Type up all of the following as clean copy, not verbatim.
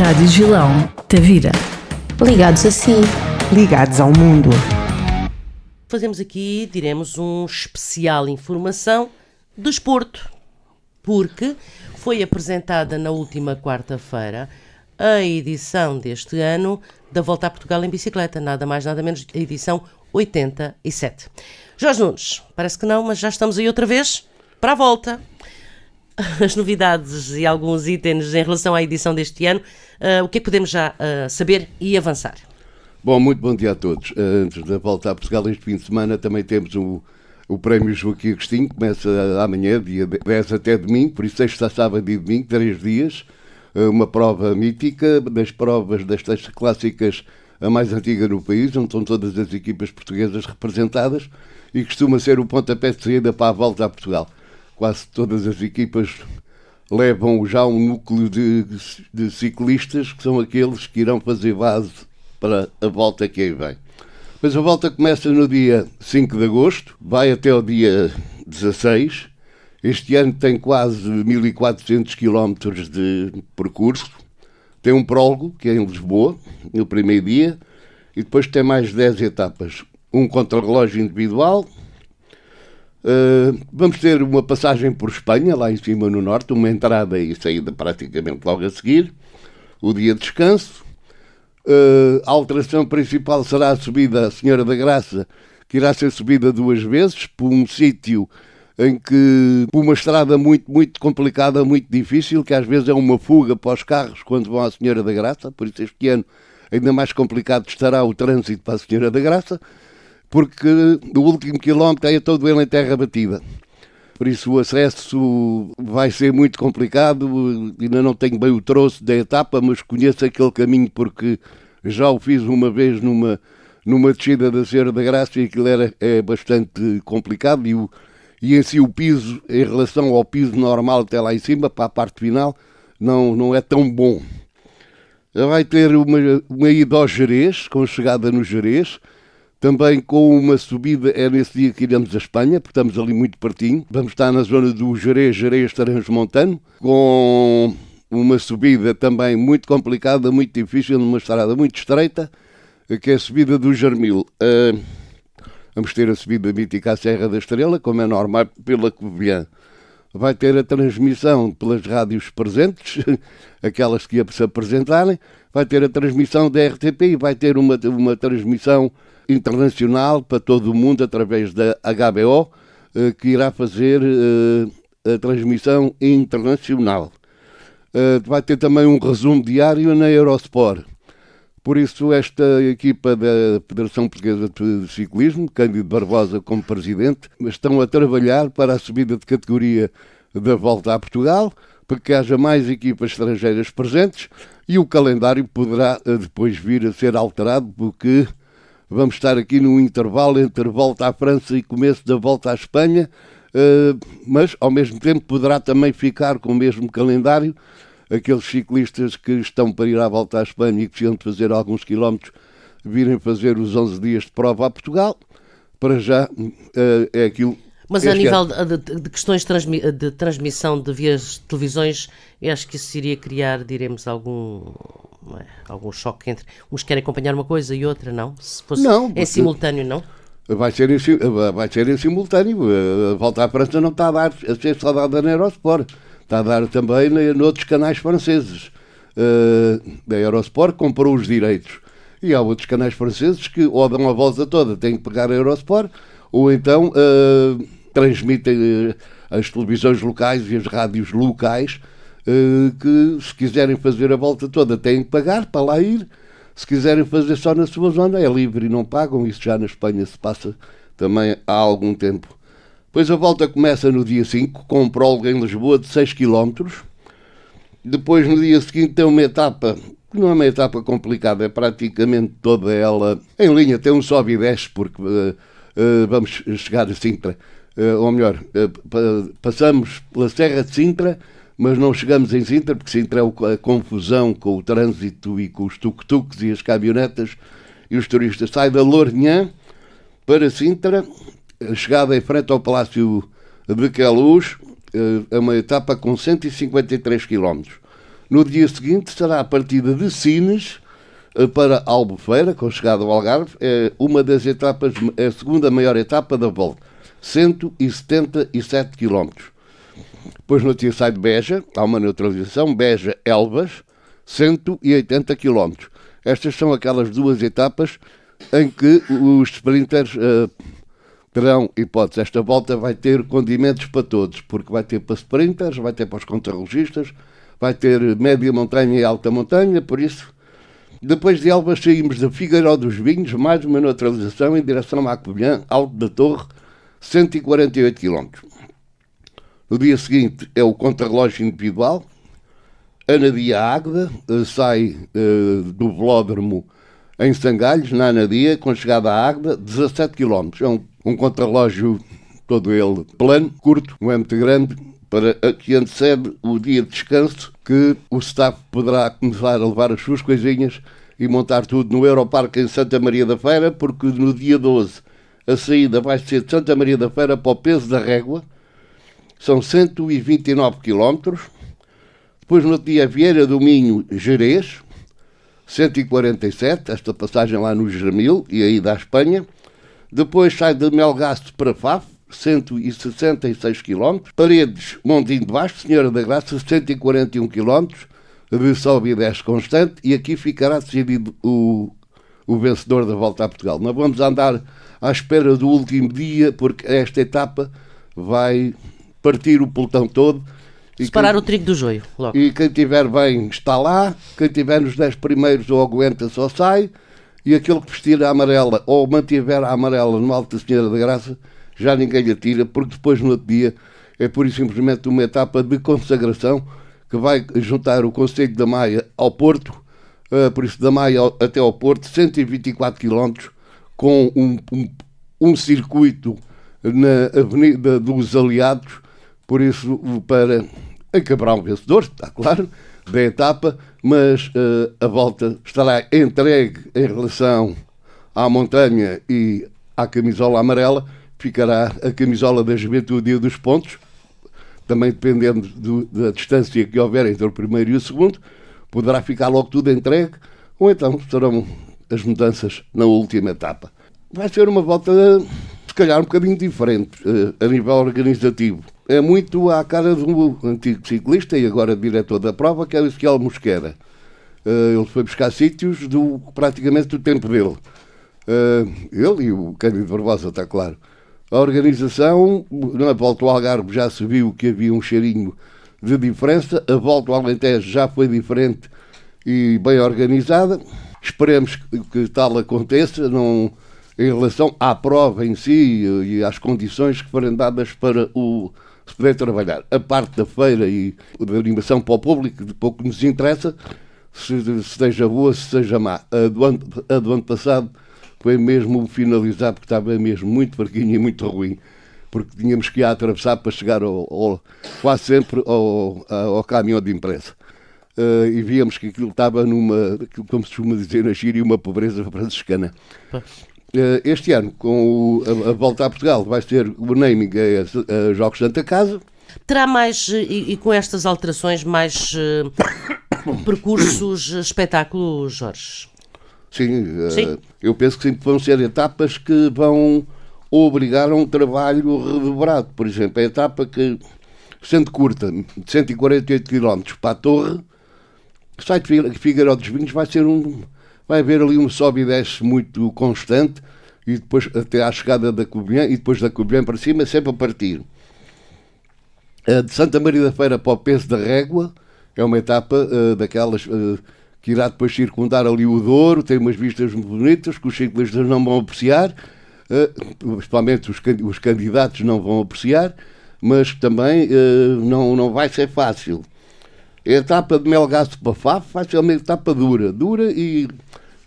Rádio Gilão, Tavira. Ligados a si. Ligados ao mundo. Fazemos aqui, diremos, um especial informação de desporto, porque foi apresentada na última quarta-feira a edição deste ano da Volta a Portugal em bicicleta, nada mais nada menos a edição 87. Jorge Nunes, parece que não, mas já estamos aí outra vez para a volta. As novidades e alguns itens em relação à edição deste ano, o que é que podemos já saber e avançar? Bom, muito bom dia a todos. Antes da Volta a Portugal este fim de semana também temos o Prémio Joaquim Agostinho, começa amanhã, dia 10 até domingo, por isso sexta, sábado e domingo, 3 dias. Uma prova mítica, das provas das testes clássicas a mais antiga no país, onde estão todas as equipas portuguesas representadas e costuma ser o pontapé de saída para a Volta a Portugal. Quase todas as equipas levam já um núcleo de ciclistas que são aqueles que irão fazer base para a volta que aí vem. Mas a volta começa no dia 5 de agosto, vai até o dia 16. Este ano tem quase 1400 km de percurso. Tem um prólogo, que é em Lisboa, no primeiro dia, e depois tem mais 10 etapas. Um contrarrelógio individual. Vamos ter uma passagem por Espanha, lá em cima no norte, uma entrada e saída praticamente logo a seguir. O dia de descanso. A alteração principal será a subida à Senhora da Graça, que irá ser subida 2 vezes, por um sítio em que, por uma estrada muito, muito complicada, muito difícil, que às vezes é uma fuga para os carros quando vão à Senhora da Graça, por isso este ano ainda mais complicado estará o trânsito para a Senhora da Graça, porque o último quilómetro é todo ele em terra batida. Por isso o acesso vai ser muito complicado, ainda não tenho bem o troço da etapa, mas conheço aquele caminho porque já o fiz uma vez numa descida da Senhora da Graça e aquilo é bastante complicado e em si o piso, em relação ao piso normal até lá em cima, para a parte final, não é tão bom. Vai ter uma ida ao Gerês, com chegada no Gerês, também com uma subida, é nesse dia que iremos a Espanha, porque estamos ali muito pertinho. Vamos estar na zona do Gerês Transmontano, com uma subida também muito complicada, muito difícil, numa estrada muito estreita, que é a subida do Jarmil. Vamos ter a subida mítica à Serra da Estrela, como é normal, pela Covilhã. Vai ter a transmissão pelas rádios presentes, aquelas que se apresentarem. Vai ter a transmissão da RTP e vai ter uma transmissão internacional para todo o mundo através da HBO, que irá fazer a transmissão internacional. Vai ter também um resumo diário na Eurosport. Por isso, esta equipa da Federação Portuguesa de Ciclismo, Cândido Barbosa como presidente, estão a trabalhar para a subida de categoria da Volta a Portugal, para que haja mais equipas estrangeiras presentes e o calendário poderá depois vir a ser alterado, porque vamos estar aqui num intervalo entre Volta à França e começo da Volta à Espanha, mas ao mesmo tempo poderá também ficar com o mesmo calendário aqueles ciclistas que estão para ir à Volta à Espanha e que precisam de fazer alguns quilómetros, virem fazer os 11 dias de prova a Portugal. Para já é aquilo. Mas a nível de questões de transmissão de vias de televisões, eu acho que isso iria criar, diremos, algum choque entre uns querem acompanhar uma coisa e outra, não? Se fosse em simultâneo, não? Vai ser em simultâneo. A Volta à França não está a ser só dada na Eurosport. Está a dar também noutros canais franceses. A Eurosport comprou os direitos. E há outros canais franceses que ou dão a volta toda, têm que pegar a Eurosport, ou então transmitem as televisões locais e as rádios locais, que se quiserem fazer a volta toda têm que pagar para lá ir. Se quiserem fazer só na sua zona é livre e não pagam. Isso já na Espanha se passa também há algum tempo. Depois a volta começa no dia 5, com um prólogo em Lisboa de 6 km. Depois, no dia seguinte, tem uma etapa, que não é uma etapa complicada, é praticamente toda ela em linha, tem um sobe e desce, porque vamos chegar a Sintra. Ou melhor, passamos pela Serra de Sintra, mas não chegamos em Sintra, porque Sintra é a confusão com o trânsito e com os tuk-tuks e as caminhonetas e os turistas. Sai da Lourinhã para Sintra, a chegada em frente ao Palácio de Queluz, é uma etapa com 153 km. No dia seguinte será a partida de Sines para Albufeira, com chegada ao Algarve. É uma das etapas, é a segunda maior etapa da volta, 177 km. Depois no dia sai de Beja, há uma neutralização, Beja-Elvas, 180 km. Estas são aquelas duas etapas em que os sprinters terão hipótese. Esta volta vai ter condimentos para todos, porque vai ter para sprinters, vai ter para os contrarrelogistas, vai ter média montanha e alta montanha, por isso, depois de Elvas saímos da Figueiró dos Vinhos, mais uma neutralização em direção à Covilhã, Alto da Torre, 148 km. No dia seguinte é o contrarrelógio individual, Anadia Águeda, sai do velódromo em Sangalhos, na Anadia, com chegada à Águeda, 17 km. É um contrarrelógio todo ele plano, curto, não é muito grande, para que antecede o dia de descanso, que o staff poderá começar a levar as suas coisinhas e montar tudo no Europarque em Santa Maria da Feira, porque no dia 12 a saída vai ser de Santa Maria da Feira para o Peso da Régua, são 129 km. Depois no dia Vieira do Minho, Gerês, 147, esta passagem lá no Germil e aí da Espanha. Depois sai de Melgaço para Faf, 166 km. Paredes, Montinho de Basto, Senhora da Graça, 141 km, de sobe e desce constante, e aqui ficará decidido o vencedor da Volta a Portugal. Nós vamos andar à espera do último dia, porque esta etapa vai partir o pelotão todo. Separar o trigo do joio, logo. E quem estiver bem está lá, quem estiver nos 10 primeiros ou aguenta só sai, e aquele que vestir a amarela ou mantiver a amarela no Alto da Senhora da Graça, já ninguém lhe atira, porque depois no outro dia é pura e simplesmente uma etapa de consagração que vai juntar o Concelho da Maia ao Porto, por isso da Maia até ao Porto, 124 km, com um circuito na Avenida dos Aliados, por isso para acabar um vencedor, está claro, da etapa, mas a volta estará entregue em relação à montanha e à camisola amarela. Ficará a camisola da Juventude e dos pontos, também dependendo da distância que houver entre o primeiro e o segundo, poderá ficar logo tudo entregue, ou então serão as mudanças na última etapa. Vai ser uma volta, se calhar, um bocadinho diferente a nível organizativo. É muito à cara do antigo ciclista e agora diretor da prova, que é o Ezequiel Mosquera. Ele foi buscar sítios praticamente do tempo dele. Ele e o Cândido Barbosa, está claro. A organização, na Volta ao Algarve já se viu que havia um cheirinho de diferença, a Volta ao Alentejo já foi diferente e bem organizada. Esperemos que tal aconteça em relação à prova em si e às condições que forem dadas para se poder trabalhar. A parte da feira e da animação para o público, de pouco nos interessa, se seja boa, se seja má. A do ano passado foi mesmo finalizar, porque estava mesmo muito fraquinho e muito ruim, porque tínhamos que ir a atravessar para chegar quase sempre ao caminhão de imprensa. E víamos que aquilo estava como se costuma dizer na gíria, uma pobreza franciscana. Este ano, com a Volta a Portugal, vai ser o naming a Jogos Santa Casa. Terá mais, e com estas alterações, mais percursos, espetáculos, Jorge? Sim, Sim, eu penso que vão ser etapas que vão obrigar a um trabalho redobrado. Por exemplo, a etapa que, sendo curta, de 148 km para a Torre, sai de Figueiró dos Vinhos, vai haver ali um sobe e desce muito constante, e depois até à chegada da Covilhã, e depois da Covilhã para cima, sempre a partir. A de Santa Maria da Feira para o Peso da Régua é uma etapa daquelas que irá depois circundar ali o Douro, tem umas vistas muito bonitas que os ciclistas não vão apreciar, principalmente os candidatos não vão apreciar, mas também não vai ser fácil. A etapa de Melgaço para Faf vai ser uma etapa dura e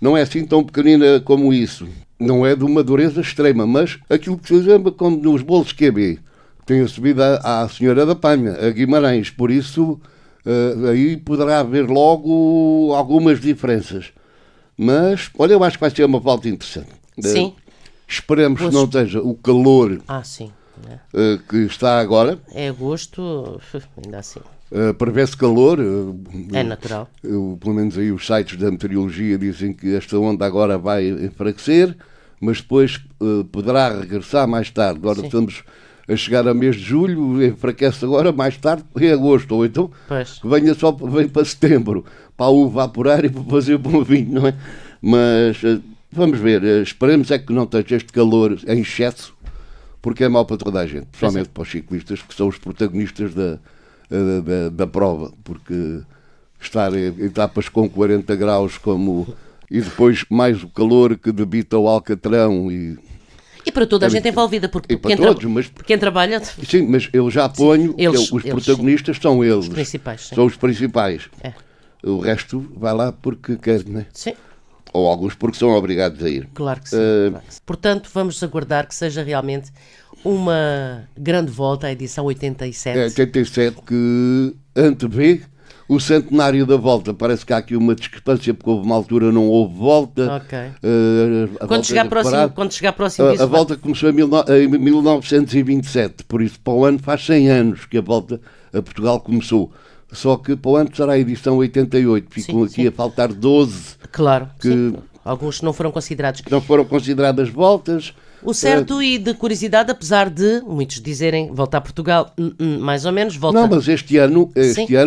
não é assim tão pequenina como isso. Não é de uma dureza extrema, mas aquilo que se chama como nos bolos QB. Tem a subida à Senhora da Panha, a Guimarães, por isso aí poderá haver logo algumas diferenças. Mas, olha, eu acho que vai ser uma volta interessante. Sim. Esperemos que não esteja o calor sim. que está agora. É agosto, ainda assim. Prevê-se calor. É natural. Pelo menos aí os sites da meteorologia dizem que esta onda agora vai enfraquecer, mas depois poderá regressar mais tarde. Agora estamos a chegar a mês de julho, enfraquece agora, mais tarde em agosto, ou então vem para setembro, para a uva apurar e para fazer bom vinho, não é? Mas vamos ver, esperemos é que não esteja este calor em excesso, porque é mau para toda a gente, principalmente para os ciclistas, que são os protagonistas da prova, porque estar em etapas com 40 graus e depois mais o calor que debita o Alcatrão e para toda a gente envolvida, porque quem trabalha... Sim, mas eu já ponho que os protagonistas são eles. Os principais, sim. São os principais. É. O resto vai lá porque quer, não é? Sim. Ou alguns porque são obrigados a ir. Claro que sim. Claro que sim. Portanto, vamos aguardar que seja realmente uma grande volta à edição 87. É 87 que antevê o centenário da volta. Parece que há aqui uma discrepância, porque houve uma altura não houve volta. Ok. Quando chegar próximo disso... A volta começou em 1927, por isso para o ano faz 100 anos que a volta a Portugal começou. Só que para o ano será a edição 88. Ficam aqui a faltar 12. Claro, alguns não foram considerados. Não foram consideradas voltas. O certo e de curiosidade, apesar de muitos dizerem volta a Portugal, mais ou menos volta... Não, mas este ano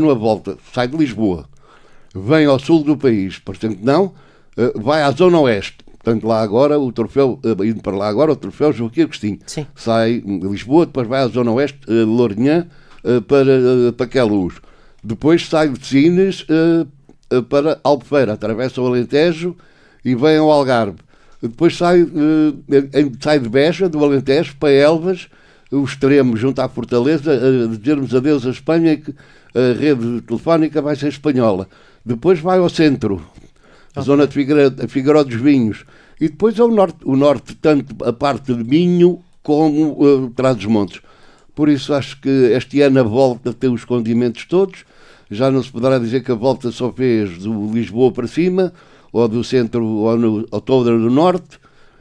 a volta sai de Lisboa, vem ao sul do país, portanto não, vai à zona oeste. Portanto, lá agora o troféu, indo para lá agora, o troféu Joaquim Agostinho. Sim. Sai de Lisboa, depois vai à zona oeste, Lourinhã, para Queluz. Depois sai de Sines para Albufeira, atravessa o Alentejo e vem ao Algarve. Depois sai de Beja, do Alentejo, para Elvas, o extremo junto à Fortaleza, a dizermos adeus à Espanha e que a rede telefónica vai ser espanhola. Depois vai ao centro, a zona de Figueiró dos Vinhos. E depois ao norte. O norte, tanto a parte de Minho como Trás-os-Montes. Por isso acho que este ano a volta tem os condimentos todos. Já não se poderá dizer que a volta só fez do Lisboa para cima, ou do centro, ou toda do norte.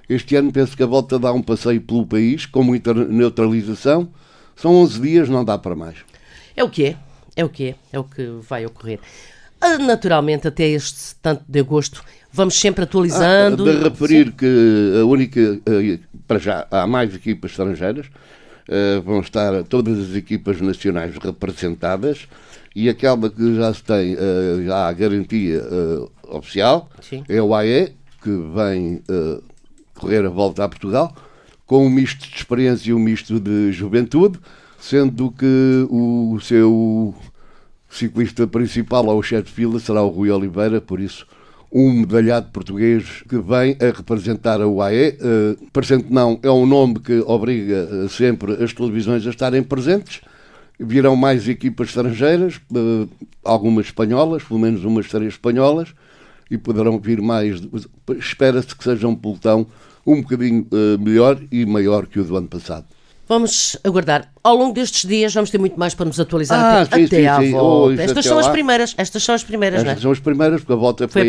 Este ano penso que a volta dá um passeio pelo país, com muita neutralização. São 11 dias, não dá para mais. É o que vai ocorrer. Naturalmente, até este tanto de agosto, vamos sempre atualizando. De referir que a única, para já, há mais equipas estrangeiras, vão estar todas as equipas nacionais representadas, e aquela que já se tem já a garantia oficial, sim, é o AE, que vem correr a volta a Portugal, com um misto de experiência e um misto de juventude, sendo que o seu ciclista principal, ou o chefe de fila, será o Rui Oliveira, por isso um medalhado português que vem a representar a UAE. Presente não, é um nome que obriga sempre as televisões a estarem presentes. Virão mais equipas estrangeiras, algumas espanholas, pelo menos umas 3 espanholas, e poderão vir mais. Espera-se que seja um pelotão um bocadinho melhor e maior que o do ano passado. Vamos aguardar. Ao longo destes dias vamos ter muito mais para nos atualizar até à volta. Estas são as primeiras, não é? Estas são as primeiras, porque a volta foi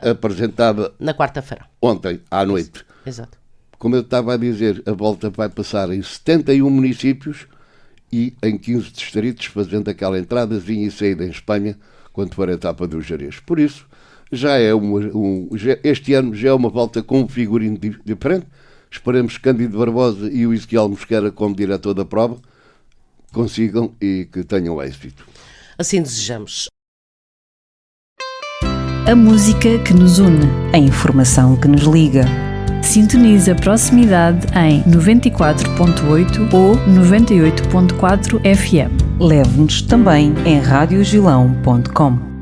apresentada na quarta-feira. Ontem, à noite. Exato. Como eu estava a dizer, a volta vai passar em 71 municípios e em 15 distritos, fazendo aquela entradazinha e saída em Espanha, quando for a etapa do Jerez. Por isso, já é este ano já é uma volta com um figurino diferente. Esperemos que Cândido Barbosa e o Ezequiel Mosquera, como diretor da prova, consigam e que tenham êxito. Assim desejamos. A música que nos une. A informação que nos liga. Sintoniza a proximidade em 94.8 ou 98.4 FM. Leve-nos também em radiogilão.com.